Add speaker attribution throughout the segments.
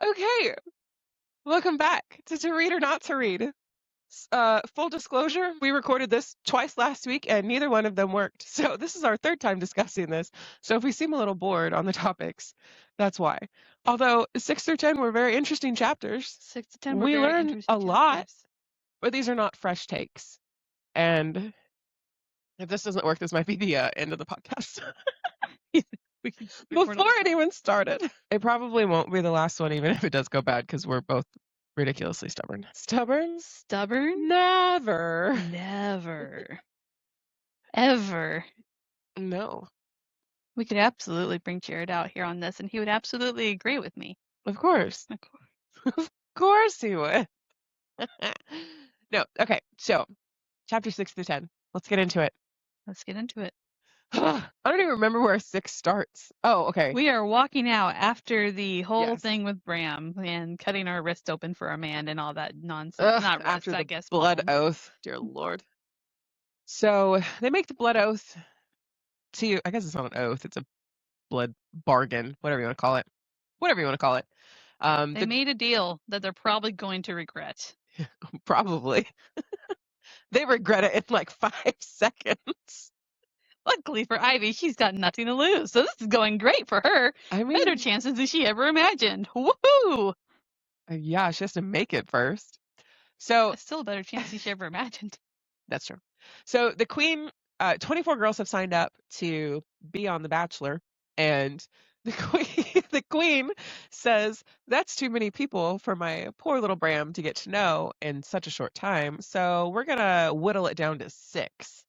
Speaker 1: Okay, welcome back to Read or Not to Read. Full disclosure, we recorded this twice last week and neither one of them worked. So this is our third time discussing this. So if we seem a little bored on the topics, that's why. Although 6 through 10 were very interesting chapters,
Speaker 2: 6 to 10 were
Speaker 1: we
Speaker 2: very
Speaker 1: learned
Speaker 2: interesting
Speaker 1: a lot,
Speaker 2: chapters.
Speaker 1: but these are not fresh takes. And if this doesn't work, this might be the end of the podcast. Before anyone started. It probably won't be the last one, even if it does go bad, because we're both ridiculously stubborn. Stubborn?
Speaker 2: Stubborn?
Speaker 1: Never.
Speaker 2: Never. Ever.
Speaker 1: No.
Speaker 2: We could absolutely bring Jared out here on this, and he would absolutely agree with me.
Speaker 1: Of course.
Speaker 2: Of course.
Speaker 1: Of course he would. No. Okay. So, chapter 6 through 10. Let's get into it.
Speaker 2: Let's get into it.
Speaker 1: I don't even remember where 6 starts. Oh, okay.
Speaker 2: We are walking out after the whole
Speaker 1: Yes.
Speaker 2: thing with Bram and cutting our wrist open for a man and all that nonsense.
Speaker 1: Ugh,
Speaker 2: Not wrist,
Speaker 1: after
Speaker 2: I
Speaker 1: the
Speaker 2: guess.
Speaker 1: blood
Speaker 2: palm.
Speaker 1: oath. Dear Lord. So, they make the blood oath to, I guess it's not an oath, it's a blood bargain, whatever you want to call it. Whatever you want to call it.
Speaker 2: They made a deal that they're probably going to regret.
Speaker 1: Probably. They regret it in like 5 seconds.
Speaker 2: Luckily for Ivy, she's got nothing to lose, so this is going great for her.
Speaker 1: I mean,
Speaker 2: Better chances than she ever imagined. Woohoo!
Speaker 1: Yeah, she has to make it first. So
Speaker 2: It's still a better chance than she ever imagined.
Speaker 1: that's true. So the queen, 24 girls have signed up to be on The Bachelor, and the queen says that's too many people for my poor little Bram to get to know in such a short time. So we're gonna whittle it down to 6.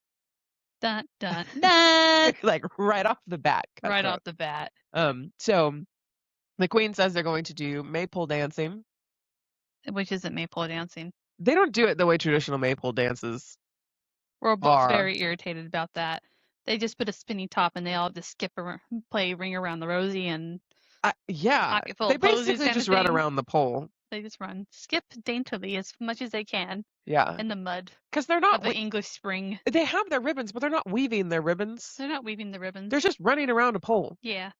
Speaker 2: Dun dun dun!
Speaker 1: Like right off the bat.
Speaker 2: Right off the bat.
Speaker 1: So the queen says they're going to do maypole dancing.
Speaker 2: Which isn't maypole dancing.
Speaker 1: They don't do it the way traditional maypole dances.
Speaker 2: We're both very irritated about that. They just put a spinny top and they all just skip around, play Ring Around the Rosie and
Speaker 1: yeah,
Speaker 2: pocket full
Speaker 1: they
Speaker 2: of posies
Speaker 1: basically
Speaker 2: kind
Speaker 1: just
Speaker 2: of
Speaker 1: run
Speaker 2: thing.
Speaker 1: around the pole.
Speaker 2: They just run, skip daintily as much as they can.
Speaker 1: Yeah,
Speaker 2: in the mud.
Speaker 1: Because they're not
Speaker 2: of the English spring.
Speaker 1: They have their ribbons, but they're not weaving their ribbons.
Speaker 2: They're not weaving the ribbons.
Speaker 1: They're just running around a pole.
Speaker 2: Yeah.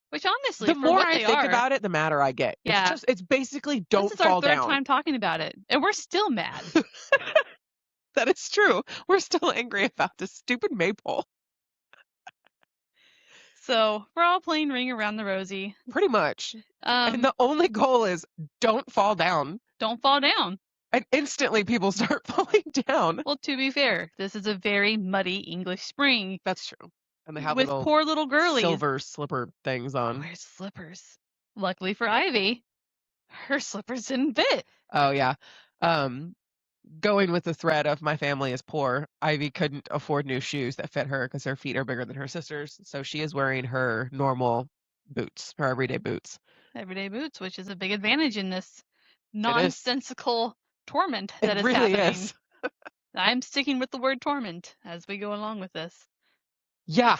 Speaker 2: Which honestly,
Speaker 1: the
Speaker 2: for
Speaker 1: more
Speaker 2: what
Speaker 1: I
Speaker 2: they
Speaker 1: think
Speaker 2: are,
Speaker 1: about it, the madder I get.
Speaker 2: Yeah.
Speaker 1: It's basically don't
Speaker 2: this is our
Speaker 1: fall
Speaker 2: third
Speaker 1: down.
Speaker 2: time talking about it, and we're still mad.
Speaker 1: That is true. We're still angry about this stupid maypole.
Speaker 2: So we're all playing Ring Around the Rosie.
Speaker 1: Pretty much. And the only goal is don't fall down.
Speaker 2: Don't fall down.
Speaker 1: And instantly people start falling down.
Speaker 2: Well, to be fair, this is a very muddy English spring.
Speaker 1: That's true. And they have
Speaker 2: with
Speaker 1: little
Speaker 2: poor little girlies.
Speaker 1: silver slipper things on.
Speaker 2: Where's slippers? Luckily for Ivy, her slippers didn't fit.
Speaker 1: Oh yeah. Going with the thread of my family is poor, Ivy couldn't afford new shoes that fit her because her feet are bigger than her sister's. So she is wearing her normal boots, her everyday boots.
Speaker 2: Everyday boots, which is a big advantage in this nonsensical torment that is
Speaker 1: really
Speaker 2: happening.
Speaker 1: Is.
Speaker 2: I'm sticking with the word torment as we go along with this.
Speaker 1: Yeah.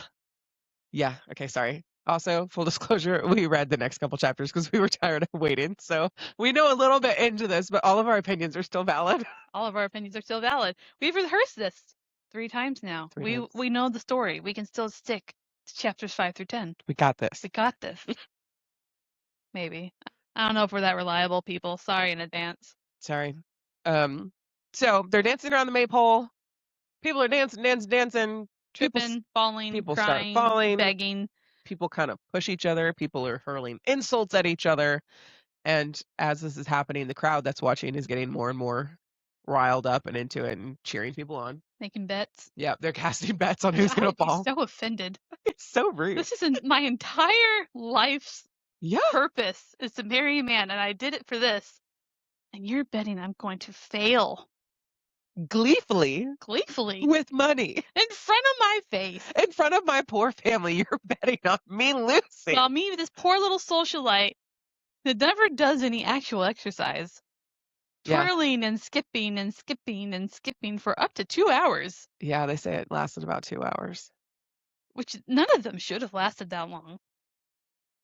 Speaker 1: Yeah. Okay, sorry. Also, full disclosure, we read the next couple chapters because we were tired of waiting. So we know a little bit into this, but all of our opinions are still valid.
Speaker 2: All of our opinions are still valid. We've rehearsed this 3 times now. We know the story. We can still stick to chapters 5 through 10.
Speaker 1: We got this.
Speaker 2: We got this. Maybe. I don't know if we're that reliable, people. Sorry in advance.
Speaker 1: Sorry. So they're dancing around the maypole. People are dancing.
Speaker 2: Tripping, falling,
Speaker 1: people
Speaker 2: crying,
Speaker 1: start falling,
Speaker 2: begging.
Speaker 1: People kind of push each other. People are hurling insults at each other. And as this is happening, the crowd that's watching is getting more and more riled up and into it and cheering people on.
Speaker 2: Making bets.
Speaker 1: Yeah, they're casting bets on who's going to fall.
Speaker 2: I'm so offended.
Speaker 1: It's so rude.
Speaker 2: This is my entire life's purpose is to marry a man, and I did it for this. And you're betting I'm going to fail.
Speaker 1: Gleefully. With money.
Speaker 2: In front of my face.
Speaker 1: In front of my poor family, you're betting on me losing.
Speaker 2: Well, me, this poor little socialite that never does any actual exercise. Twirling and skipping and skipping and skipping for up to 2 hours.
Speaker 1: Yeah, they say it lasted about 2 hours.
Speaker 2: Which none of them should have lasted that long.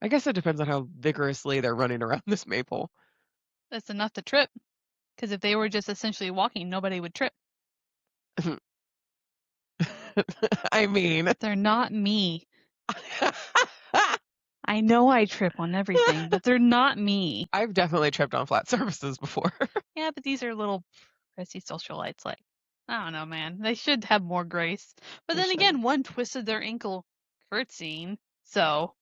Speaker 1: I guess it depends on how vigorously they're running around this maypole.
Speaker 2: That's enough to trip. Because if they were just essentially walking, nobody would trip.
Speaker 1: I mean...
Speaker 2: They're not me. I know I trip on everything, but they're not me.
Speaker 1: I've definitely tripped on flat surfaces before.
Speaker 2: Yeah, but these are little prissy socialites. Like, I don't know, man. They should have more grace. But
Speaker 1: They
Speaker 2: then
Speaker 1: should.
Speaker 2: again, one twisted their ankle curtsying, so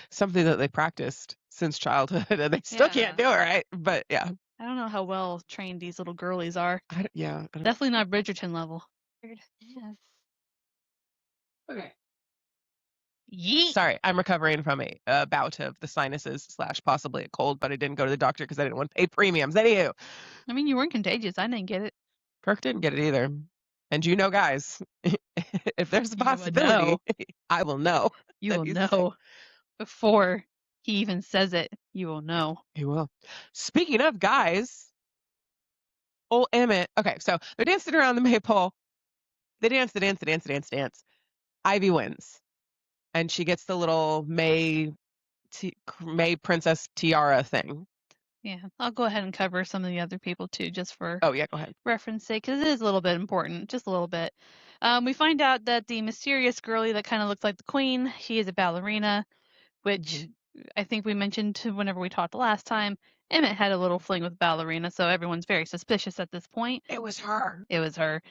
Speaker 1: Something that they practiced since childhood, and they still can't do it right. But yeah,
Speaker 2: I don't know how well trained these little girlies are.
Speaker 1: I don't-
Speaker 2: Definitely not Bridgerton level. Yes.
Speaker 1: Okay.
Speaker 2: Yeet.
Speaker 1: Sorry, I'm recovering from a bout of the sinuses / possibly a cold, but I didn't go to the doctor because I didn't want to pay premiums. Anywho,
Speaker 2: I mean, you weren't contagious. I didn't get it.
Speaker 1: Kirk didn't get it either. And you know, guys, if there's a
Speaker 2: You would
Speaker 1: possibility,
Speaker 2: know.
Speaker 1: I will know.
Speaker 2: You
Speaker 1: that
Speaker 2: will
Speaker 1: he's
Speaker 2: know before he even says it. You will know.
Speaker 1: He will. Speaking of guys, old Emmett. Okay, so they're dancing around the maypole. They dance. Ivy wins, and she gets the little May princess tiara thing.
Speaker 2: Yeah, I'll go ahead and cover some of the other people too, just for
Speaker 1: Oh yeah, go ahead.
Speaker 2: reference sake, because it is a little bit important, just a little bit. We find out that the mysterious girlie that kind of looks like the queen, she is a ballerina, which I think we mentioned whenever we talked last time. Emmett had a little fling with ballerina, so everyone's very suspicious at this point.
Speaker 1: It was her.
Speaker 2: It was her.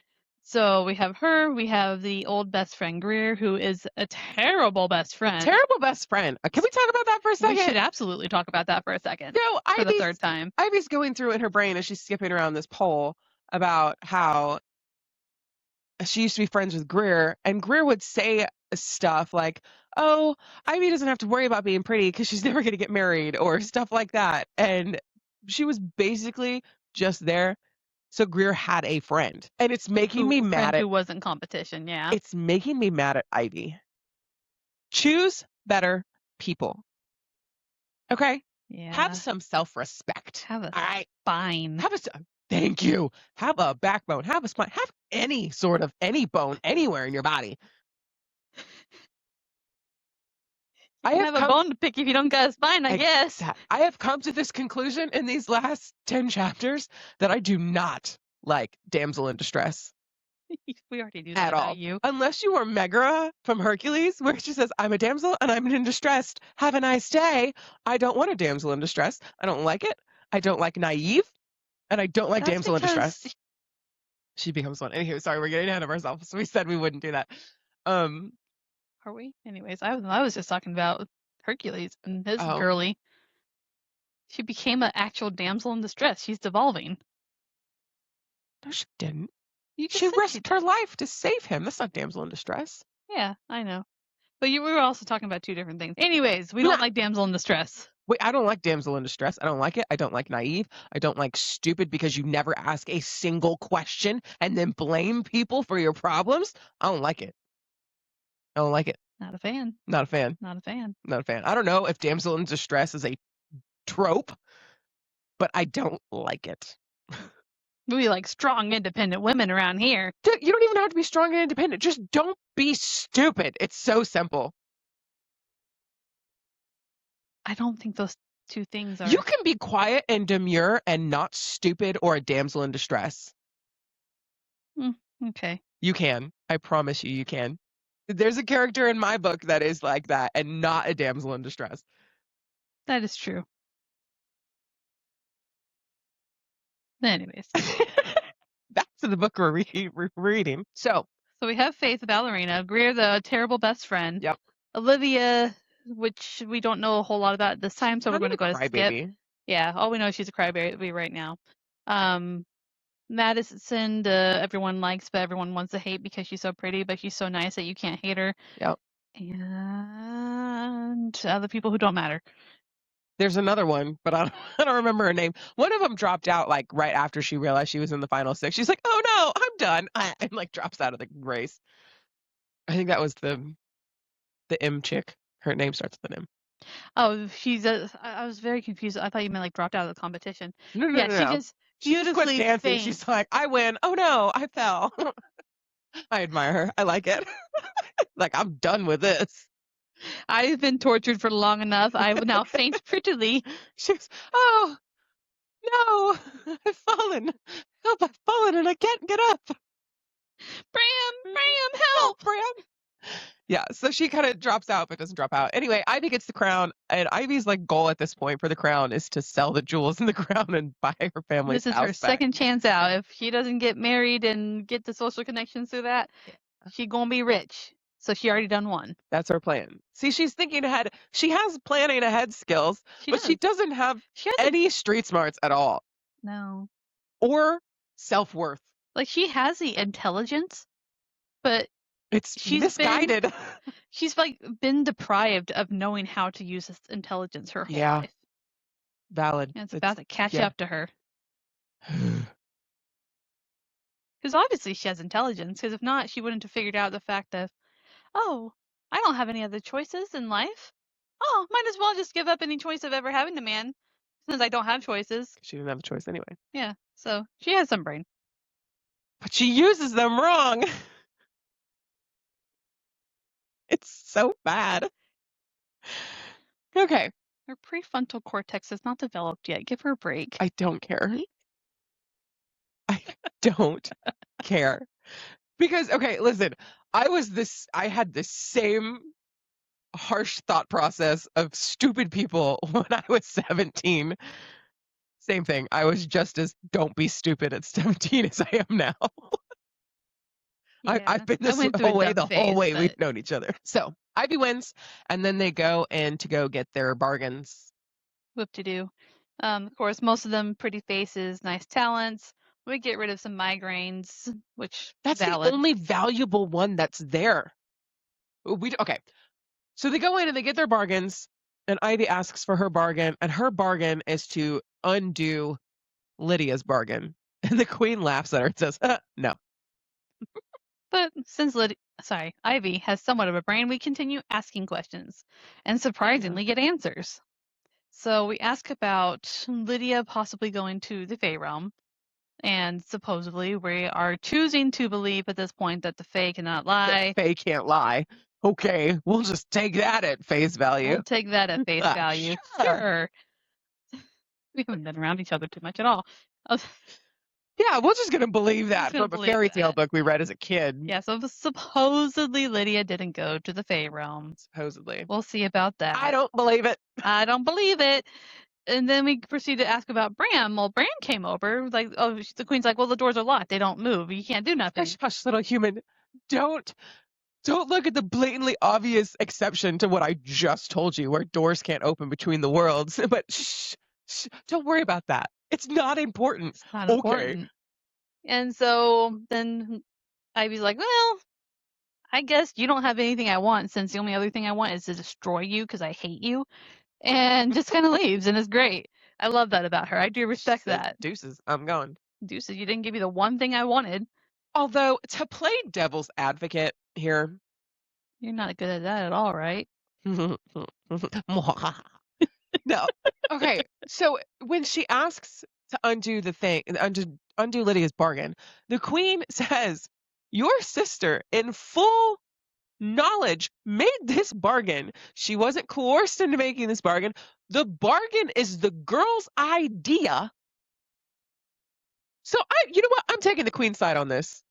Speaker 2: So we have her. We have the old best friend Greer, who is a terrible best friend.
Speaker 1: Terrible best friend. Can we talk about that for a second?
Speaker 2: We should absolutely talk about that for a second.
Speaker 1: No,
Speaker 2: for the third time.
Speaker 1: Ivy's going through in her brain as she's skipping around this pole about how she used to be friends with Greer, and Greer would say stuff like, "Oh, Ivy doesn't have to worry about being pretty because she's never going to get married," or stuff like that. And she was basically just there so Greer had a friend. And it's making me mad
Speaker 2: who wasn't competition, yeah.
Speaker 1: It's making me mad at Ivy. Choose better people. Okay?
Speaker 2: Yeah.
Speaker 1: Have some self-respect.
Speaker 2: Have a
Speaker 1: all right?
Speaker 2: spine.
Speaker 1: Thank you. Have a backbone. Have a spine. Have any sort of any bone anywhere in your body.
Speaker 2: I have a bone to pick if you don't got a spine, I guess.
Speaker 1: I have come to this conclusion in these last 10 chapters that I do not like damsel in distress.
Speaker 2: We already do that
Speaker 1: at
Speaker 2: about
Speaker 1: all.
Speaker 2: you.
Speaker 1: Unless you are Megara from Hercules, where she says, "I'm a damsel and I'm in distress. Have a nice day." I don't want a damsel in distress. I don't like it. I don't like naive, and I don't like damsel in distress. She becomes one. Anywho, sorry, we're getting ahead of ourselves. So we said we wouldn't do that.
Speaker 2: Are we? Anyways, I was just talking about Hercules and his girly. She became an actual damsel in distress. She's devolving.
Speaker 1: No, she didn't. She risked her life to save him. That's not damsel in distress.
Speaker 2: Yeah, I know. But we were also talking about two different things. Anyways, we don't like damsel in distress.
Speaker 1: Wait, I don't like damsel in distress. I don't like it. I don't like naive. I don't like stupid because you never ask a single question and then blame people for your problems. I don't like it. I don't like it.
Speaker 2: Not a fan.
Speaker 1: Not a fan.
Speaker 2: Not a fan.
Speaker 1: Not a fan. I don't know if damsel in distress is a trope, but I don't like it.
Speaker 2: We like strong, independent women around here.
Speaker 1: You don't even have to be strong and independent. Just don't be stupid. It's so simple.
Speaker 2: I don't think those two things are.
Speaker 1: You can be quiet and demure and not stupid or a damsel in distress.
Speaker 2: Okay.
Speaker 1: You can. I promise you can. There's a character in my book that is like that and not a damsel in distress.
Speaker 2: That is true. Anyways.
Speaker 1: Back to the book we're reading. So
Speaker 2: we have Faith, the ballerina, Greer, the terrible best friend.
Speaker 1: Yep.
Speaker 2: Olivia, which we don't know a whole lot about this time, so we're going to go to skip. Yeah, all we know is she's a crybaby right now. Madison, everyone likes, but everyone wants to hate because she's so pretty, but she's so nice that you can't hate her.
Speaker 1: Yep.
Speaker 2: And other people who don't matter.
Speaker 1: There's another one, but I don't remember her name. One of them dropped out like right after she realized she was in the final 6. She's like, "Oh no, I'm done," and like drops out of the race. I think that was the M chick. Her name starts with an M.
Speaker 2: Oh, I was very confused. I thought you meant like dropped out of the competition.
Speaker 1: No.
Speaker 2: She just beautifully
Speaker 1: dancing.
Speaker 2: faints.
Speaker 1: She's like, "I win. Oh no, I fell." I admire her. I like it. Like, I'm done with this.
Speaker 2: I've been tortured for long enough. I will now faint prettily.
Speaker 1: She's, "Oh no, I've fallen. Help! I've fallen and I can't get up.
Speaker 2: Bram, help!
Speaker 1: Bram, Yeah, so she kind of drops out, but doesn't drop out. Anyway, Ivy gets the crown, and Ivy's like goal at this point for the crown is to sell the jewels in the crown and buy her family's
Speaker 2: This is her
Speaker 1: house back.
Speaker 2: second chance out. If she doesn't get married and get the social connections through that, she gonna be rich. So she already done one.
Speaker 1: That's her plan. See, she's thinking ahead. She has planning ahead skills,
Speaker 2: She
Speaker 1: but she
Speaker 2: does.
Speaker 1: doesn't have
Speaker 2: She has
Speaker 1: any street smarts at all
Speaker 2: no.
Speaker 1: or self-worth.
Speaker 2: Like she has the intelligence, but
Speaker 1: It's
Speaker 2: she's
Speaker 1: misguided.
Speaker 2: she's like been deprived of knowing how to use this intelligence her whole
Speaker 1: Yeah.
Speaker 2: life.
Speaker 1: Valid.
Speaker 2: And it's about to catch
Speaker 1: yeah.
Speaker 2: up to her. Because obviously she has intelligence, because if not, she wouldn't have figured out the fact of, oh, I don't have any other choices in life. Oh, might as well just give up any choice of ever having a man, since I don't have choices.
Speaker 1: She didn't have a choice anyway.
Speaker 2: Yeah, so she has some brain.
Speaker 1: But she uses them wrong. It's so bad. Okay.
Speaker 2: Her prefrontal cortex is not developed yet. Give her a break.
Speaker 1: I don't care. I don't care. Because, okay, listen, I had this same harsh thought process of stupid people when I was 17. Same thing. I was just as don't be stupid at 17 as I am now. I've been this whole way the whole way we've known each other. So Ivy wins, and then they go in to go get their bargains.
Speaker 2: Whoop-de-doo. Of course, most of them pretty faces, nice talents. We get rid of some migraines, which
Speaker 1: That's
Speaker 2: valid.
Speaker 1: the only valuable one that's there. Okay. So they go in and they get their bargains, and Ivy asks for her bargain, and her bargain is to undo Lydia's bargain. And the queen laughs at her and says, no.
Speaker 2: But since Ivy has somewhat of a brain, we continue asking questions and surprisingly get answers. So we ask about Lydia possibly going to the Fae realm, and supposedly we are choosing to believe at this point that the Fae cannot lie.
Speaker 1: The Fae can't lie. Okay, we'll just take that at face value.
Speaker 2: We'll take that at face value. Sure. We haven't been around each other too much at all.
Speaker 1: Yeah, we're just going to believe that from a fairy tale book we read as a kid.
Speaker 2: Yeah, so supposedly Lydia didn't go to the Fae realm.
Speaker 1: Supposedly.
Speaker 2: We'll see about that.
Speaker 1: I don't believe it.
Speaker 2: I don't believe it. And then we proceed to ask about Bram. Well, Bram came over, like, oh, the queen's like, well, the doors are locked. They don't move. You can't do nothing.
Speaker 1: Hush, hush, little human. Don't look at the blatantly obvious exception to what I just told you, where doors can't open between the worlds. But shh, don't worry about that. It's not important.
Speaker 2: It's not important. And so then Ivy's like, well, I guess you don't have anything I want, since the only other thing I want is to destroy you because I hate you. And just kind of leaves, and it's great. I love that about her. I do respect that.
Speaker 1: Deuces, I'm gone.
Speaker 2: Deuces, you didn't give me the one thing I wanted.
Speaker 1: Although, to play devil's advocate here.
Speaker 2: You're not good at that at all, right?
Speaker 1: No. Okay, so when she asks to undo the thing, undo Lydia's bargain, the queen says, your sister, in full knowledge, made this bargain. She wasn't coerced into making this bargain. The bargain is the girl's idea. So you know what? I'm taking the queen's side on this.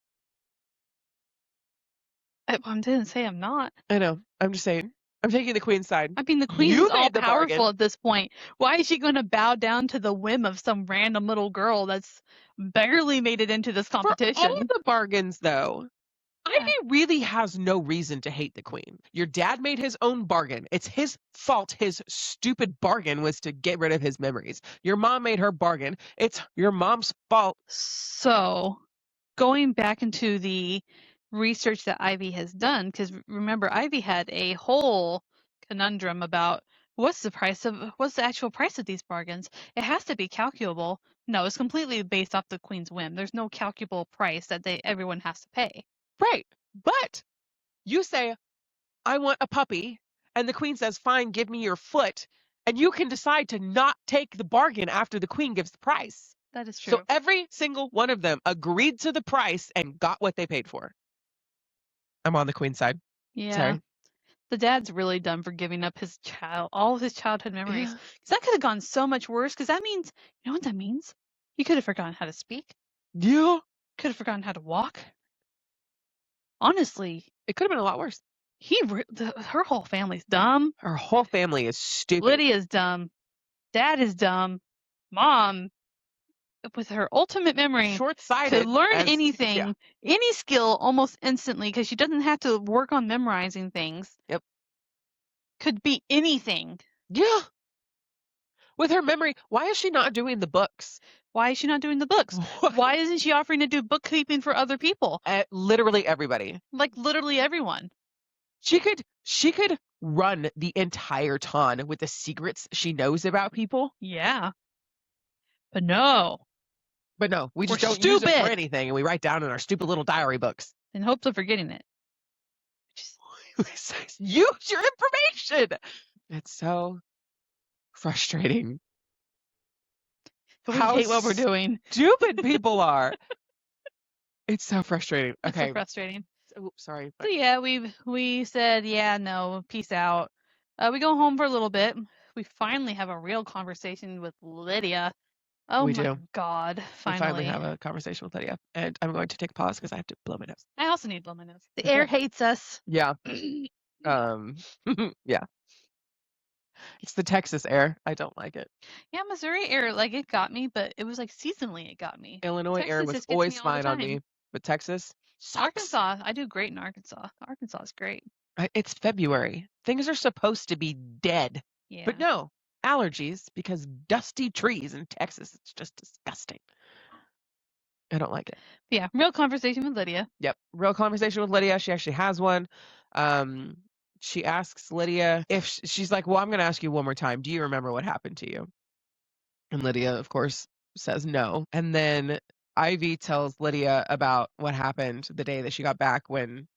Speaker 2: I didn't say I'm not.
Speaker 1: I know. I'm just saying. I'm taking the queen's side.
Speaker 2: I mean, the queen is all powerful at this point. Why is she going to bow down to the whim of some random little girl that's barely made it into this competition?
Speaker 1: For all the bargains, though, Ivy really has no reason to hate the queen. Your dad made his own bargain. It's his fault. His stupid bargain was to get rid of his memories. Your mom made her bargain. It's your mom's fault.
Speaker 2: So, going back into the research that Ivy has done, because remember, Ivy had a whole conundrum about what's the actual price of these bargains. It has to be calculable. No, it's completely based off the queen's whim. There's no calculable price that everyone has to pay.
Speaker 1: Right. But you say, I want a puppy, and the queen says, fine, give me your foot, and you can decide to not take the bargain after the queen gives the price.
Speaker 2: That is true.
Speaker 1: So every single one of them agreed to the price and got what they paid for. I'm on the queen's side.
Speaker 2: Yeah.
Speaker 1: Sorry.
Speaker 2: The dad's really done for giving up all of his childhood memories. Because that could have gone so much worse, because that means, you know what that means? He could have forgotten how to speak.
Speaker 1: Yeah.
Speaker 2: Could have forgotten how to walk. Honestly.
Speaker 1: It could have been a lot worse.
Speaker 2: Her whole family's dumb.
Speaker 1: Her whole family is stupid.
Speaker 2: Lydia's dumb. Dad is dumb. Mom, with her ultimate memory,
Speaker 1: Short-sighted.
Speaker 2: could learn
Speaker 1: as-
Speaker 2: anything,
Speaker 1: yeah.
Speaker 2: any skill almost instantly because she doesn't have to work on memorizing things.
Speaker 1: Yep.
Speaker 2: Could be anything.
Speaker 1: Yeah. With her memory, why is she not doing the books?
Speaker 2: Why is she not doing the books? Why isn't she offering to do bookkeeping for other people?
Speaker 1: Literally everybody.
Speaker 2: Like literally everyone.
Speaker 1: She could run the entire ton with the secrets she knows about people.
Speaker 2: Yeah. But no.
Speaker 1: But no, we just
Speaker 2: We're
Speaker 1: don't use it for
Speaker 2: stupid.
Speaker 1: anything, and we write down in our stupid little diary books.
Speaker 2: In hopes of forgetting it.
Speaker 1: Use your information. It's so frustrating.
Speaker 2: We
Speaker 1: How
Speaker 2: hate what we're doing.
Speaker 1: Stupid people are. It's so frustrating.
Speaker 2: It's
Speaker 1: Okay.
Speaker 2: so frustrating.
Speaker 1: Oops, sorry.
Speaker 2: So yeah, we said, yeah, no, peace out. We go home for a little bit. We finally have a real conversation with Lydia. Oh
Speaker 1: We
Speaker 2: my
Speaker 1: do.
Speaker 2: God,
Speaker 1: We
Speaker 2: finally.
Speaker 1: finally have a conversation with Lydia. And I'm going to take a pause because I have to blow my nose.
Speaker 2: I also need to blow my nose. The
Speaker 1: Okay.
Speaker 2: air hates us.
Speaker 1: Yeah. Yeah. It's the Texas air. I don't like it.
Speaker 2: Yeah, Missouri air, like it got me, but it was like seasonally it got me.
Speaker 1: Illinois air
Speaker 2: Texas
Speaker 1: was
Speaker 2: just gets
Speaker 1: always
Speaker 2: me all the
Speaker 1: fine on
Speaker 2: time.
Speaker 1: me, but Texas sucks.
Speaker 2: Arkansas, I do great in Arkansas. Arkansas is great.
Speaker 1: It's February. Things are supposed to be dead.
Speaker 2: Yeah.
Speaker 1: But no, allergies because dusty trees in Texas. It's just disgusting. I don't like it.
Speaker 2: Yeah, real conversation with Lydia.
Speaker 1: Yep. Real conversation with Lydia. She actually has one. She asks Lydia if she's like, well, I'm going to ask you one more time. Do you remember what happened to you? And Lydia, of course, says no. And then Ivy tells Lydia about what happened the day that she got back when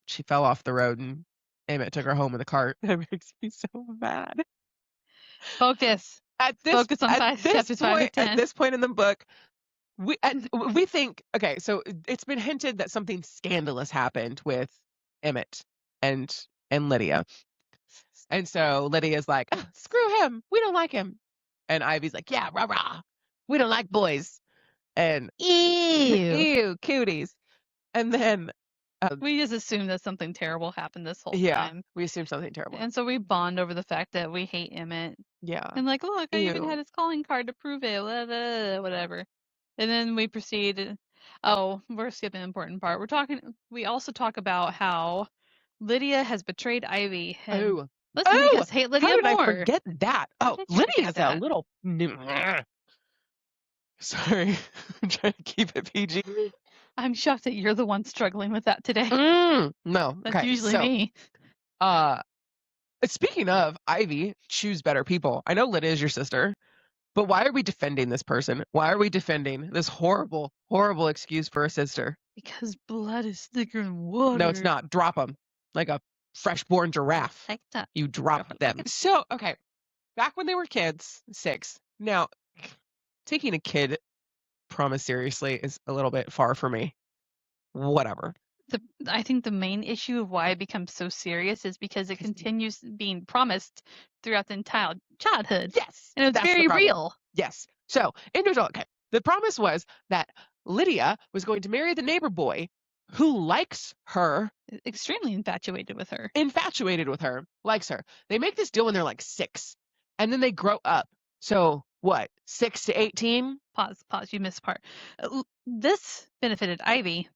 Speaker 1: she fell off the road and Emmett took her home in the cart. That makes me so mad.
Speaker 2: Focus. Focus on chapters 5 to 10.
Speaker 1: At this point in the book, we think, okay, so it's been hinted that something scandalous happened with Emmett and Lydia. And so Lydia's like, oh, screw him. We don't like him. And Ivy's like, yeah, rah, rah. We don't like boys. And ew, cooties. And then
Speaker 2: we just assume that something terrible happened this whole time.
Speaker 1: Yeah, we assume something terrible.
Speaker 2: And so we bond over the fact that we hate Emmett.
Speaker 1: Yeah.
Speaker 2: And like, look, I even
Speaker 1: Ew.
Speaker 2: had his calling card to prove it, whatever. And then we proceed. Oh, we're skipping an important part. We also talk about how Lydia has betrayed Ivy. And let's make us hate Lydia
Speaker 1: how did
Speaker 2: more.
Speaker 1: I forget that? Oh,
Speaker 2: did you
Speaker 1: Lydia
Speaker 2: forget
Speaker 1: has
Speaker 2: that?
Speaker 1: a little. Sorry, I'm trying to keep it PG.
Speaker 2: I'm shocked that you're the one struggling with that today.
Speaker 1: No,
Speaker 2: That's
Speaker 1: okay,
Speaker 2: usually
Speaker 1: so,
Speaker 2: me.
Speaker 1: Speaking of Ivy, choose better people. I know Lydia is your sister, but why are we defending this person? Why are we defending this horrible, horrible excuse for a sister?
Speaker 2: Because blood is thicker than water.
Speaker 1: No, it's not. Drop them like a fresh-born giraffe.
Speaker 2: Like that.
Speaker 1: You drop them. So, okay, back when they were kids, 6. Now, taking a kid promise seriously is a little bit far for me. Whatever.
Speaker 2: I think the main issue of why it becomes so serious is because it continues being promised throughout the entire childhood.
Speaker 1: Yes.
Speaker 2: And it's
Speaker 1: that's the
Speaker 2: very
Speaker 1: problem.
Speaker 2: real.
Speaker 1: Yes. So, individual. Okay. The promise was that Lydia was going to marry the neighbor boy who likes her.
Speaker 2: Extremely infatuated with her.
Speaker 1: Infatuated with her. Likes her. They make this deal when they're like 6. And then they grow up. So, what? 6 to 18?
Speaker 2: Pause. You missed part. This benefited Ivy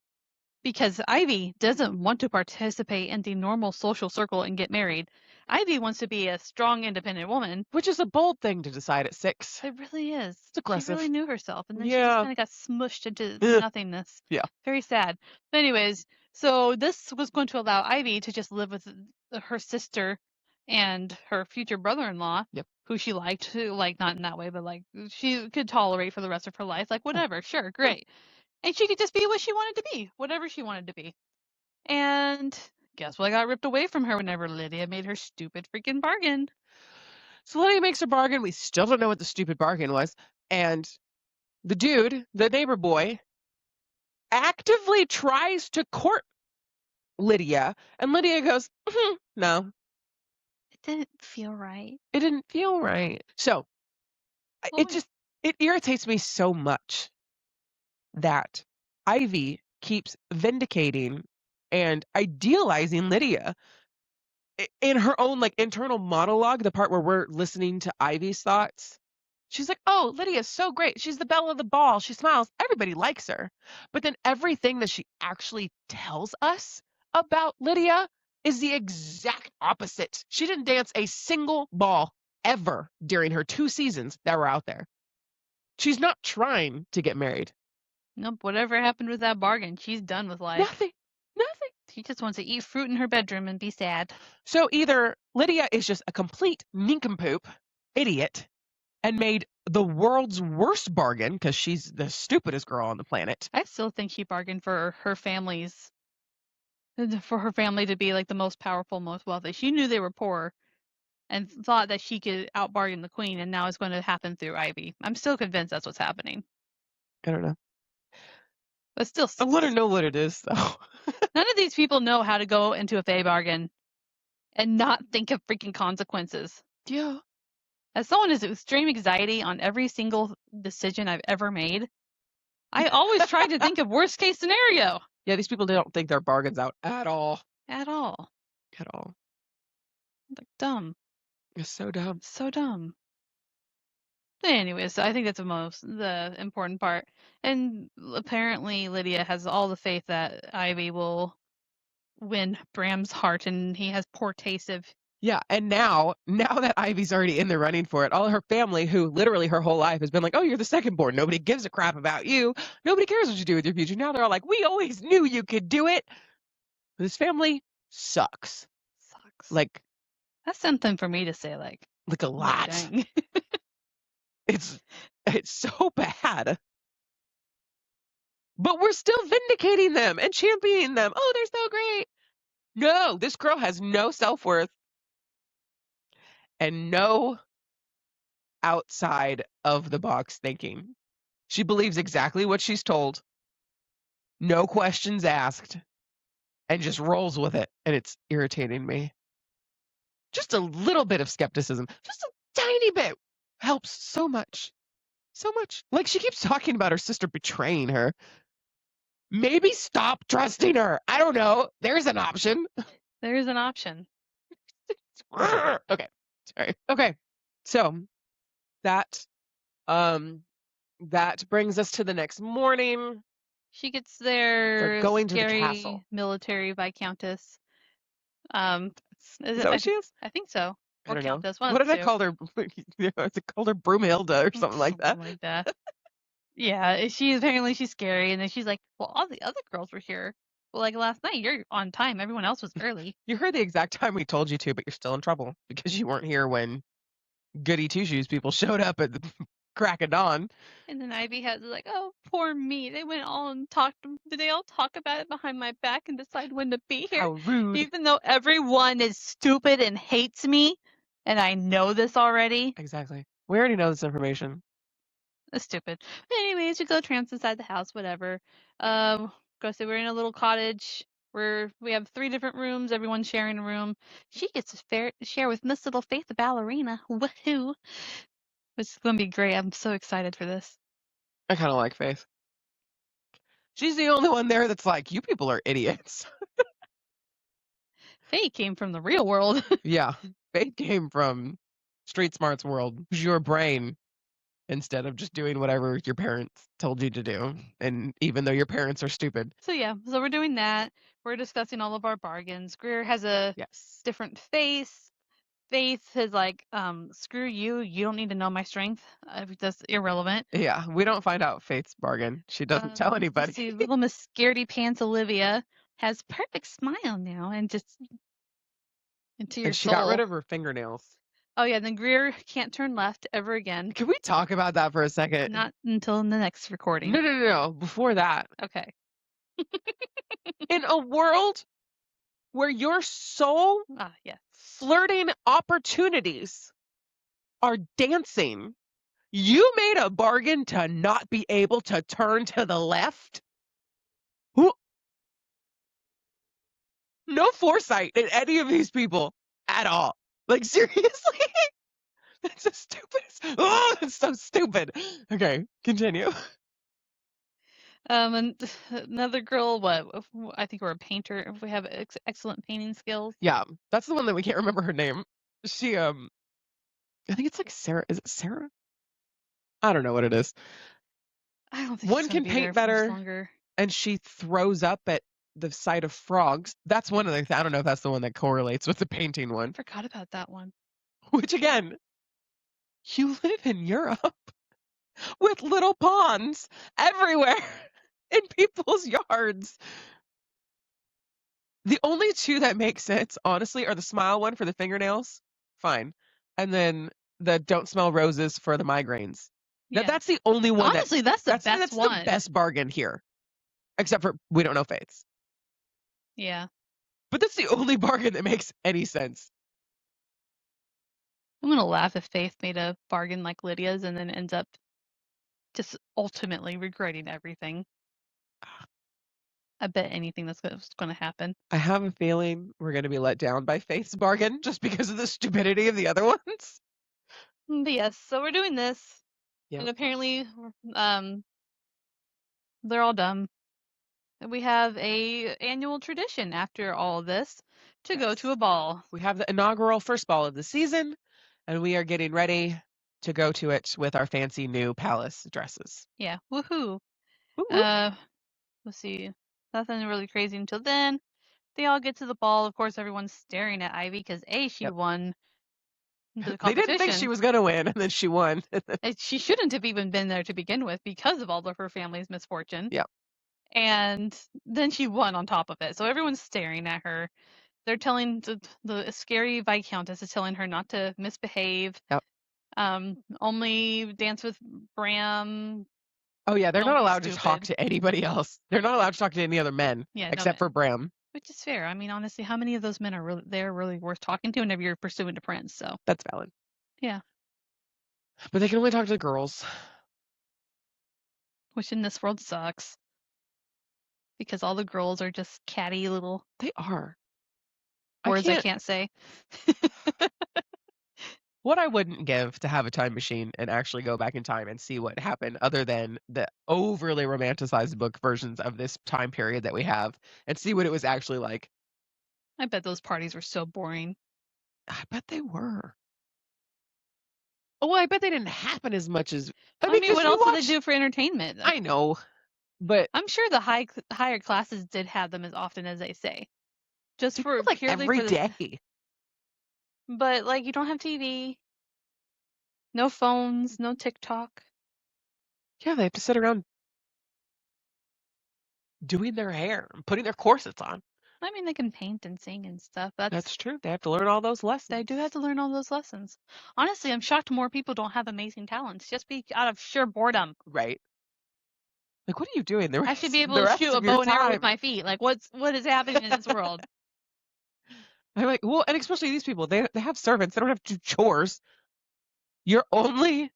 Speaker 2: because Ivy doesn't want to participate in the normal social circle and get married. Ivy wants to be a strong, independent woman.
Speaker 1: Which is a bold thing to decide at 6.
Speaker 2: It really is.
Speaker 1: It's aggressive.
Speaker 2: She really knew herself, and then she
Speaker 1: Yeah.
Speaker 2: just kind of got smushed into nothingness.
Speaker 1: Yeah.
Speaker 2: Very sad. But anyways, so this was going to allow Ivy to just live with her sister and her future brother-in-law,
Speaker 1: Yep.
Speaker 2: who she liked, like not in that way, but like she could tolerate for the rest of her life. Like whatever, sure, great. And she could just be what she wanted to be, whatever she wanted to be. And guess what got ripped away from her whenever Lydia made her stupid freaking bargain?
Speaker 1: So Lydia makes her bargain. We still don't know what the stupid bargain was. And the dude, the neighbor boy, actively tries to court Lydia. And Lydia goes, no.
Speaker 2: It didn't feel right.
Speaker 1: It didn't feel right. So it irritates me so much that Ivy keeps vindicating and idealizing Lydia. In her own like internal monologue, the part where we're listening to Ivy's thoughts, she's like, "Oh, Lydia's so great. She's the belle of the ball. She smiles. Everybody likes her." But then everything that she actually tells us about Lydia is the exact opposite. She didn't dance a single ball ever during her 2 seasons that were out there. She's not trying to get married.
Speaker 2: Nope, whatever happened with that bargain, she's done with life.
Speaker 1: Nothing. Nothing.
Speaker 2: She just wants to eat fruit in her bedroom and be sad.
Speaker 1: So either Lydia is just a complete nincompoop, idiot, and made the world's worst bargain because she's the stupidest girl on the planet.
Speaker 2: I still think she bargained for her family to be like the most powerful, most wealthy. She knew they were poor and thought that she could outbargain the queen, and now it's going to happen through Ivy. I'm still convinced that's what's happening.
Speaker 1: I don't know.
Speaker 2: But still,
Speaker 1: I want to know what it is, though.
Speaker 2: none of these people know how to go into a Fae bargain and not think of freaking consequences.
Speaker 1: Yeah.
Speaker 2: As someone with extreme anxiety on every single decision I've ever made, I always try to think of worst case scenario.
Speaker 1: Yeah, these people don't think their bargains out at all.
Speaker 2: At all.
Speaker 1: At all.
Speaker 2: Like, dumb.
Speaker 1: It's so dumb.
Speaker 2: So dumb. Anyways, I think that's the important part. And apparently Lydia has all the faith that Ivy will win Bram's heart, and he has poor taste of.
Speaker 1: Yeah, and now that Ivy's already in the running for it, all her family, who literally her whole life has been like, "Oh, you're the second born. Nobody gives a crap about you. Nobody cares what you do with your future." Now they're all like, "We always knew you could do it." This family sucks.
Speaker 2: Sucks.
Speaker 1: Like
Speaker 2: That's something for me to say, like
Speaker 1: a lot.
Speaker 2: Dang.
Speaker 1: It's so bad. But we're still vindicating them and championing them. Oh, they're so great. No, this girl has no self-worth and no outside of the box thinking. She believes exactly what she's told, no questions asked, and just rolls with it. And it's irritating me. Just a little bit of skepticism, just a tiny bit, helps so much. So much. Like, she keeps talking about her sister betraying her. Maybe stop trusting her. I don't know. There's an option.
Speaker 2: There is an option.
Speaker 1: Okay. Sorry. Okay. So that brings us to the next morning.
Speaker 2: She gets there.
Speaker 1: They're going to the
Speaker 2: scary
Speaker 1: castle.
Speaker 2: Military Viscountess.
Speaker 1: Is that what she is?
Speaker 2: I think so.
Speaker 1: I
Speaker 2: Or
Speaker 1: don't know.
Speaker 2: Countess.
Speaker 1: What did I call her? Is it called her Broomhilda or something like that?
Speaker 2: Something like that. Yeah, she's scary, and then she's like, "Well, all the other girls were here. Well, like last night, you're on time. Everyone else was early."
Speaker 1: You heard the exact time we told you to, but you're still in trouble because you weren't here when Goody Two Shoes people showed up at the crack of dawn.
Speaker 2: And then Ivy has like, "Oh, poor me. They went all and talked. Did they all talk about it behind my back and decide when to be here?
Speaker 1: How rude.
Speaker 2: Even though everyone is stupid and hates me, and I know this already."
Speaker 1: Exactly. We already know this information.
Speaker 2: That's stupid. But anyways, we go trance inside the house, whatever. Go say we're in a little cottage where we have 3 different rooms, everyone's sharing a room. She gets to share with Miss Little Faith, the ballerina. Woohoo! Which is gonna be great. I'm so excited for this.
Speaker 1: I kind of like Faith. She's the only one there that's like, you people are idiots.
Speaker 2: Faith came from the real world.
Speaker 1: Yeah, Faith came from Street Smart's world. Use your brain instead of just doing whatever your parents told you to do. And even though your parents are stupid.
Speaker 2: So yeah, so we're doing that. We're discussing all of our bargains. Greer has a
Speaker 1: Yes.
Speaker 2: different face. Faith is like, screw you. You don't need to know my strength. That's irrelevant.
Speaker 1: Yeah, we don't find out Faith's bargain. She doesn't tell anybody.
Speaker 2: See, little Miss Scaredy Pants Olivia has perfect smile now, and just into your
Speaker 1: And she
Speaker 2: soul.
Speaker 1: got rid of her fingernails.
Speaker 2: Oh yeah, then Greer can't turn left ever again.
Speaker 1: Can we talk about that for a second?
Speaker 2: Not until in the next recording.
Speaker 1: No. Before that.
Speaker 2: Okay.
Speaker 1: In a world where your sole
Speaker 2: Yes.
Speaker 1: flirting opportunities are dancing, you made a bargain to not be able to turn to the left? No foresight in any of these people at all. Like, seriously? That's the stupidest. Oh, it's so stupid. Okay, continue.
Speaker 2: And another girl, I think we're a painter. If we have excellent painting skills.
Speaker 1: Yeah, that's the one that we can't remember her name. She, I think it's like Sarah. Is it Sarah? I don't know what it is.
Speaker 2: I don't think
Speaker 1: One
Speaker 2: she's gonna
Speaker 1: can
Speaker 2: be there
Speaker 1: paint
Speaker 2: for much
Speaker 1: better,
Speaker 2: longer.
Speaker 1: and she throws up at the sight of frogs. That's one of the. I don't know if that's the one that correlates with the painting one.
Speaker 2: I forgot about that one.
Speaker 1: Which again, you live in Europe with little ponds everywhere in people's yards. The only two that make sense, honestly, are the smile one for the fingernails, fine, and then the don't smell roses for the migraines.
Speaker 2: Yeah.
Speaker 1: That's the only one
Speaker 2: Honestly, that's the best one.
Speaker 1: the best bargain here, except for we don't know Faith's.
Speaker 2: Yeah.
Speaker 1: But that's the only bargain that makes any sense.
Speaker 2: I'm gonna laugh if Faith made a bargain like Lydia's and then ends up just ultimately regretting everything. I bet anything that's going to happen.
Speaker 1: I have a feeling we're going to be let down by Faith's bargain just because of the stupidity of the other ones.
Speaker 2: But yes, so we're doing this,
Speaker 1: Yep.
Speaker 2: and apparently, they're all dumb. And we have a annual tradition after all of this to go to a ball.
Speaker 1: We have the inaugural first ball of the season, and we are getting ready to go to it with our fancy new palace dresses.
Speaker 2: Yeah, woohoo!
Speaker 1: Woo woo.
Speaker 2: Let's see, nothing really crazy until then. They all get to the ball. Of course, everyone's staring at Ivy because she
Speaker 1: Yep.
Speaker 2: won the competition.
Speaker 1: They didn't think she was going to win, and then she won.
Speaker 2: She shouldn't have even been there to begin with because of all of her family's misfortune.
Speaker 1: Yep.
Speaker 2: And then she won on top of it. So everyone's staring at her. They're telling the scary Viscountess is telling her not to misbehave.
Speaker 1: Yep.
Speaker 2: Only dance with Bram.
Speaker 1: Oh yeah, they're
Speaker 2: Don't
Speaker 1: not
Speaker 2: be
Speaker 1: allowed to talk
Speaker 2: stupid.
Speaker 1: to anybody else. They're not allowed to talk to any other men,
Speaker 2: Yeah,
Speaker 1: except for Bram.
Speaker 2: Which is fair. I mean, honestly, how many of those men are really worth talking to whenever you're pursuing a prince? So
Speaker 1: That's valid.
Speaker 2: yeah.
Speaker 1: But they can only talk to the girls.
Speaker 2: Which in this world sucks. Because all the girls are just catty little.
Speaker 1: They are.
Speaker 2: Words I can't say.
Speaker 1: What I wouldn't give to have a time machine and actually go back in time and see what happened other than the overly romanticized book versions of this time period that we have and see what it was actually like.
Speaker 2: I bet those parties were so boring.
Speaker 1: I bet they were. Oh, I bet they didn't happen as much as...
Speaker 2: I mean, what else did they do for entertainment?
Speaker 1: I know, but...
Speaker 2: I'm sure the higher classes did have them as often as they say. Just for
Speaker 1: like every day.
Speaker 2: But like, you don't have TV. No phones, no TikTok.
Speaker 1: Yeah, they have to sit around doing their hair and putting their corsets on.
Speaker 2: I mean, they can paint and sing and stuff.
Speaker 1: That's true. They have to learn all those lessons.
Speaker 2: They do have to learn all those lessons. Honestly, I'm shocked more people don't have amazing talents just out of sheer boredom.
Speaker 1: Right. Like, what are you doing?
Speaker 2: I should be able to shoot a bow and arrow with my feet. Like, what is happening in this world?
Speaker 1: I'm like, well, and especially these people, they have servants. They don't have to do chores. You're only...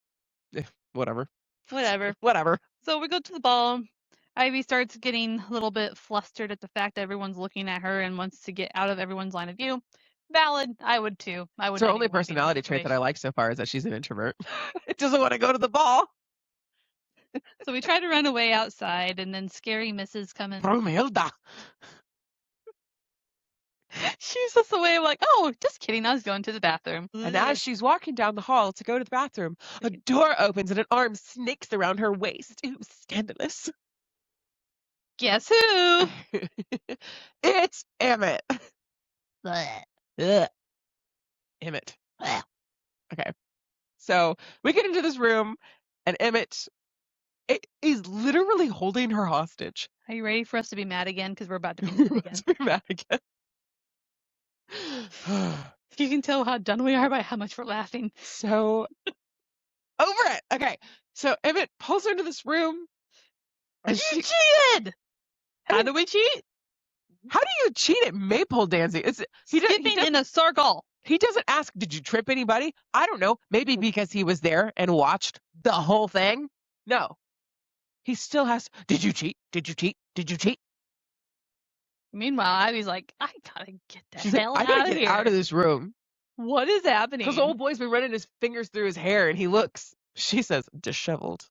Speaker 1: Whatever.
Speaker 2: So we go to the ball. Ivy starts getting a little bit flustered at the fact that everyone's looking at her and wants to get out of everyone's line of view. Valid. I would too. It's her only
Speaker 1: personality trait that I like so far is that she's an introvert. It doesn't want to go to the ball.
Speaker 2: So we try to run away outside, and then scary Mrs. come in.
Speaker 1: Brumhilda.
Speaker 2: She's just away. I'm like, oh, just kidding. I was going to the bathroom.
Speaker 1: And as she's walking down the hall to go to the bathroom, a door opens and an arm snakes around her waist. Ooh, scandalous.
Speaker 2: Guess who?
Speaker 1: It's Emmett.
Speaker 2: Blech.
Speaker 1: Emmett. Okay. So we get into this room, and Emmett is literally holding her hostage.
Speaker 2: Are you ready for us to be mad again? Because we're about to be mad again. You can tell how done we are by how much we're laughing.
Speaker 1: So, over it. Okay. So Emmett pulls her into this room.
Speaker 2: And she cheated! How do we cheat?
Speaker 1: How do you cheat at maple dancing?
Speaker 2: Skipping in a circle.
Speaker 1: He doesn't ask, did you trip anybody? I don't know. Maybe because he was there and watched the whole thing. No. He still has, did you cheat? Did you cheat? Did you cheat?
Speaker 2: Meanwhile, Ivy's like, I gotta get the hell out of here.
Speaker 1: I gotta get out of this room.
Speaker 2: What is happening?
Speaker 1: Because old boy's been running his fingers through his hair and he looks, she says, disheveled.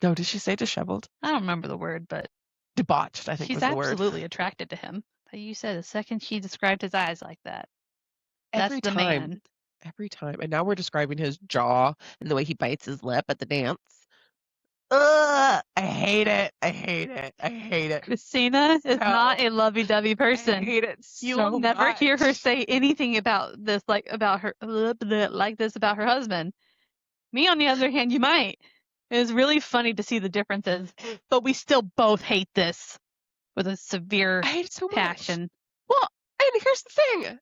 Speaker 1: No, did she say disheveled?
Speaker 2: I don't remember the word, but
Speaker 1: Debauched, I think
Speaker 2: she's
Speaker 1: was the word.
Speaker 2: absolutely attracted to him. But you said the second she described his eyes like that, that's
Speaker 1: Every
Speaker 2: the
Speaker 1: time.
Speaker 2: man.
Speaker 1: Every time. And now we're describing his jaw and the way he bites his lip at the dance. Ugh! I hate it. I hate it. I hate it.
Speaker 2: Christina is not
Speaker 1: So-
Speaker 2: a lovey-dovey
Speaker 1: I
Speaker 2: person.
Speaker 1: hate it
Speaker 2: You
Speaker 1: so
Speaker 2: will never hear her
Speaker 1: much.
Speaker 2: say anything about this, like this about her husband. Me, on the other hand, you might. It is really funny to see the differences, but we still both hate this with a severe
Speaker 1: I hate it so much.
Speaker 2: passion.
Speaker 1: Well, and here's the thing.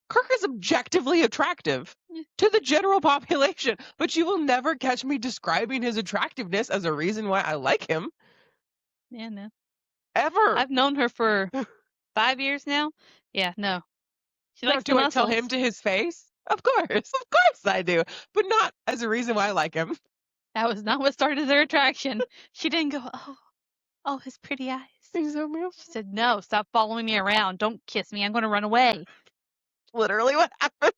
Speaker 1: Kirk is objectively attractive
Speaker 2: Yeah.
Speaker 1: to the general population, but you will never catch me describing his attractiveness as a reason why I like him.
Speaker 2: Yeah, no.
Speaker 1: Ever.
Speaker 2: I've known her for 5 years now. Yeah, no. She
Speaker 1: Now,
Speaker 2: likes
Speaker 1: do
Speaker 2: the
Speaker 1: I tell
Speaker 2: muscles.
Speaker 1: him to his face? Of course I do, but not as a reason why I like him.
Speaker 2: That was not what started their attraction. She didn't go, oh, his pretty eyes.
Speaker 1: He's so beautiful.
Speaker 2: She said, no, stop following me around. Don't kiss me. I'm going to run away.
Speaker 1: Literally what happened.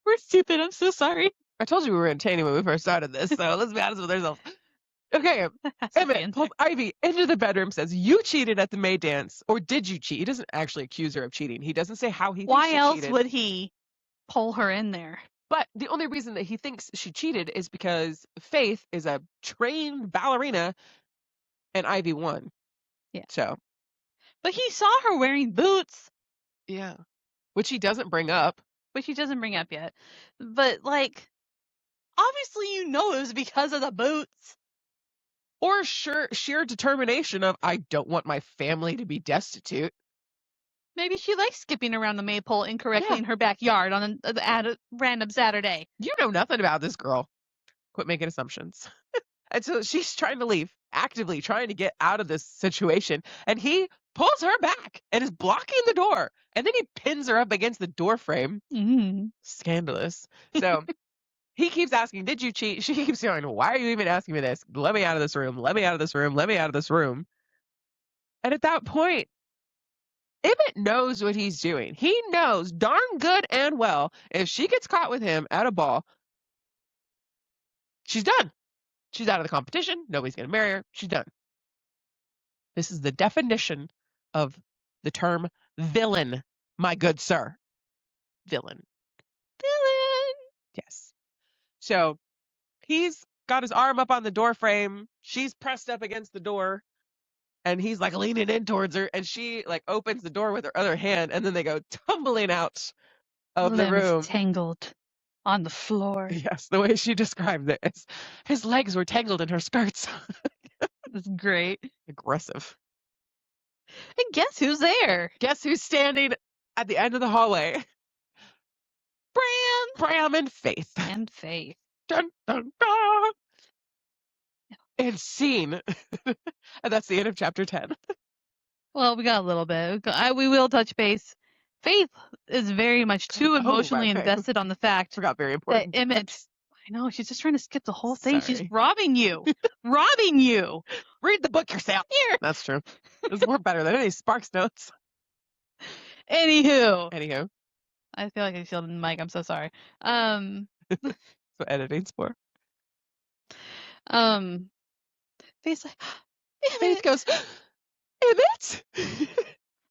Speaker 2: We're stupid. I'm so sorry.
Speaker 1: I told you we were entertaining when we first started this, so let's be honest with ourselves. Okay, Emmett pulls Ivy into the bedroom, says, you cheated at the May dance, or did you cheat? He doesn't actually accuse her of cheating. He doesn't say how he thinks
Speaker 2: Why
Speaker 1: she
Speaker 2: else
Speaker 1: cheated.
Speaker 2: would he pull her in there?
Speaker 1: But the only reason that he thinks she cheated is because Faith is a trained ballerina and Ivy won.
Speaker 2: Yeah.
Speaker 1: So.
Speaker 2: But he saw her wearing boots.
Speaker 1: Yeah. Which he doesn't bring up.
Speaker 2: Which he doesn't bring up yet. But, like, obviously you know it was because of the boots.
Speaker 1: Or sheer determination of, I don't want my family to be destitute.
Speaker 2: Maybe she likes skipping around the maypole incorrectly
Speaker 1: Yeah.
Speaker 2: in her backyard on a random Saturday.
Speaker 1: You know nothing about this girl. Quit making assumptions. And so she's trying to leave, actively trying to get out of this situation. And he pulls her back and is blocking the door. And then he pins her up against the door frame.
Speaker 2: Mm-hmm.
Speaker 1: Scandalous. So he keeps asking, did you cheat? She keeps going, why are you even asking me this? Let me out of this room. Let me out of this room. Let me out of this room. And at that point, Emmett knows what he's doing. He knows darn good and well if she gets caught with him at a ball, she's done. She's out of the competition. Nobody's going to marry her. She's done. This is the definition of the term villain, my good sir. Villain.
Speaker 2: Villain.
Speaker 1: Yes. So he's got his arm up on the door frame. She's pressed up against the door. And he's like leaning in towards her. And she like opens the door with her other hand. And then they go tumbling out of the room.
Speaker 2: Tangled on the floor.
Speaker 1: Yes, the way she described it is his legs were tangled in her skirts.
Speaker 2: That's great.
Speaker 1: Aggressive.
Speaker 2: And guess who's there?
Speaker 1: Guess who's standing at the end of the hallway? Bram and Faith.
Speaker 2: And Faith.
Speaker 1: Dun, dun, dun. And scene. And that's the end of chapter 10.
Speaker 2: Well, we got a little bit. We will touch base. Faith is very much too emotionally
Speaker 1: okay.
Speaker 2: invested on the fact
Speaker 1: Forgot very
Speaker 2: that
Speaker 1: important.
Speaker 2: Emmett. I know, she's just trying to skip the whole thing. She's
Speaker 1: Sorry.
Speaker 2: robbing you. Robbing you.
Speaker 1: Read the book yourself.
Speaker 2: Here.
Speaker 1: That's true. It's more better than any Sparks notes.
Speaker 2: Anywho.
Speaker 1: I
Speaker 2: feel like I shielded the mic. I'm so sorry.
Speaker 1: That's what editing's for.
Speaker 2: Faith's like,
Speaker 1: Faith goes, Emmett!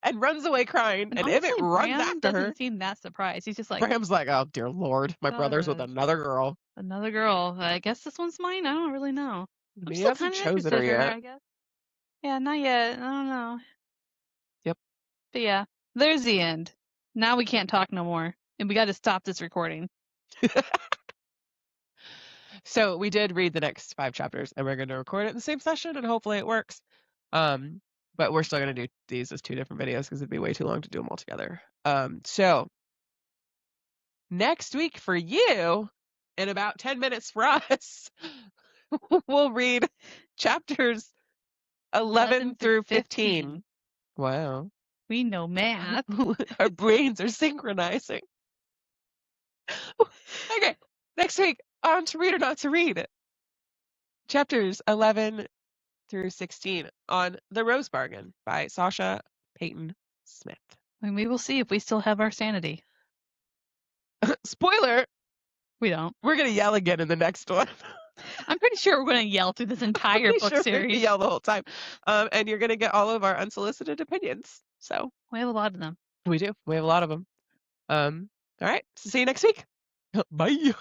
Speaker 1: And runs away crying. And
Speaker 2: honestly,
Speaker 1: Emmett runs
Speaker 2: Bram
Speaker 1: after
Speaker 2: doesn't
Speaker 1: her.
Speaker 2: seem that surprised. He's just like,
Speaker 1: Bram's like, oh, dear Lord, my brother's with
Speaker 2: Gosh.
Speaker 1: another girl.
Speaker 2: another girl. I guess this one's mine. I don't really know. I'm
Speaker 1: He
Speaker 2: still
Speaker 1: hasn't
Speaker 2: kind of
Speaker 1: chosen
Speaker 2: interested
Speaker 1: her
Speaker 2: in her,
Speaker 1: yet.
Speaker 2: I guess. Yeah, not yet. I don't know.
Speaker 1: Yep.
Speaker 2: But yeah, there's the end. Now we can't talk no more. And we got to stop this recording.
Speaker 1: So we did read the next 5 chapters, and we're going to record it in the same session, and hopefully it works. But we're still going to do these as 2 different videos because it'd be way too long to do them all together. So next week for you, in about 10 minutes for us, we'll read chapters 11 through 15. Wow.
Speaker 2: We know math.
Speaker 1: Our brains are synchronizing. Okay, next week on To Read or Not to Read. Chapters 11 through 16 on The Rose Bargain by Sasha Payton Smith.
Speaker 2: And we will see if we still have our sanity.
Speaker 1: Spoiler,
Speaker 2: We don't.
Speaker 1: we're going to yell again in the next one.
Speaker 2: I'm pretty sure we're going to yell through this entire
Speaker 1: Pretty
Speaker 2: book
Speaker 1: sure we're gonna
Speaker 2: series.
Speaker 1: yell the whole time. And you're gonna get all of our unsolicited opinions. So
Speaker 2: We have a lot of them.
Speaker 1: we do. We have a lot of them. All right. See you next week. Bye.